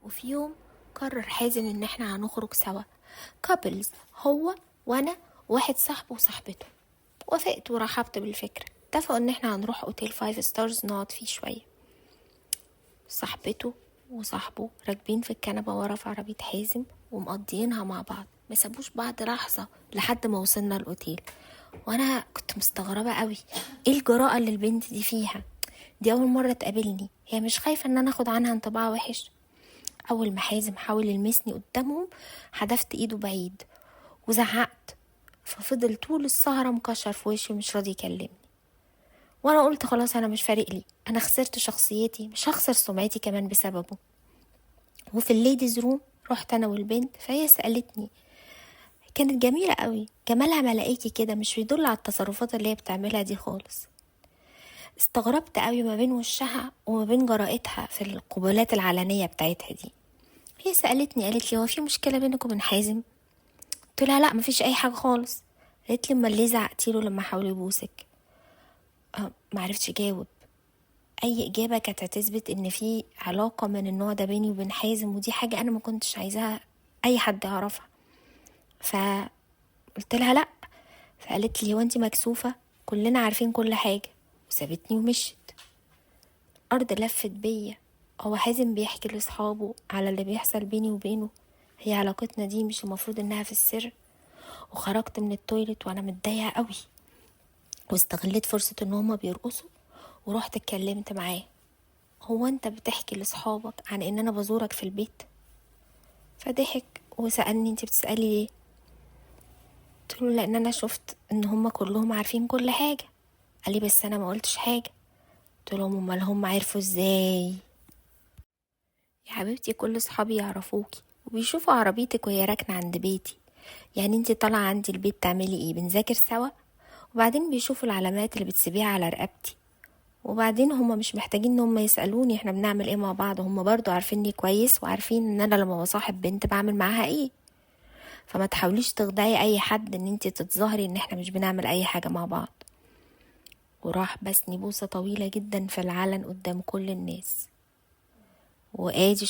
وفي يوم قرر حازم ان احنا هنخرج سوا كابلز، هو وانا واحد صاحبه وصاحبته. وافقت ورحبت بالفكرة. اتفقوا ان احنا هنروح اوتيل 5 ستارز نقعد فيه شوية. صاحبته وصاحبه راكبين في الكنبة ورا في عربية حازم ومقضيينها مع بعض، ما سابوش بعض لحظة لحد ما وصلنا الاوتيل. وانا كنت مستغربة قوي، ايه الجراءة اللي البنت دي فيها؟ دي اول مرة تقابلني، هي مش خايفة ان انا اخد عنها انطباع وحش؟ اول ما حازم حاول يلمسني قدامهم حدفت ايده بعيد وزعقت، ففضل طول السهرة مكشر في وشي ومش راضي يكلمني. وانا قلت خلاص، انا مش فارق لي، انا خسرت شخصيتي، مش هخسر سمعتي كمان بسببه. وفي الليديز روم رحت انا والبنت، فهي سألتني، كانت جميلة قوي، جمالها ملائكي كده، مش بيدل على التصرفات اللي هي بتعملها دي خالص. استغربت قوي ما بين وشها وما بين جرائتها في القبلات العلنية بتاعتها دي. هي سألتني، قالت لي هو في مشكلة بينك وبين حازم؟ قلت لها لا، مفيش اي حاجة خالص. قالت لي امال ليه زعقتيله لما حاول يبوسك؟ معرفتش اجاوب. اي اجابة كانت هتثبت ان في علاقة من النوع ده بيني وبين حازم، ودي حاجة انا ما كنتش عايزاها اي حد يعرفها. فقلت لها لا. فقالت لي هو انتي مكسوفة؟ كلنا عارفين كل حاجة. وسابتني ومشت. الارض لفت بيا. هو حازم بيحكي لاصحابه على اللي بيحصل بيني وبينه؟ هي علاقتنا دي مش المفروض انها في السر؟ وخرجت من التويلت وانا متضايقة قوي، واستغلت فرصة ان هما بيرقصوا ورحت اتكلمت معاه. هو انت بتحكي لاصحابك عن ان انا بزورك في البيت؟ فضحك وسألني انت بتسألي ليه؟ قلت له لان انا شفت ان هما كلهم عارفين كل حاجة. قال لي بس انا ما قلتش حاجة. قلت لهم امال هم عرفوا ازاي؟ يا حبيبتي كل صحابي يعرفوكي وبيشوفوا عربيتك وهي راكنة عند بيتي. يعني انت طالعة عندي البيت تعملي ايه؟ بنذاكر سوا؟ وبعدين بيشوفوا العلامات اللي بتسيبيها على رقبتي. وبعدين هما مش محتاجين ان هما يسألوني احنا بنعمل ايه مع بعض، هما برضو عارفيني كويس وعارفين ان انا لما بصاحب بنت بعمل معاها ايه. فما تحاوليش تخدعي اي حد ان انت تتظاهري ان احنا مش بنعمل اي حاجة مع بعض. وراح بسني بوسة طويلة جدا في العلن قدام كل الناس. وادي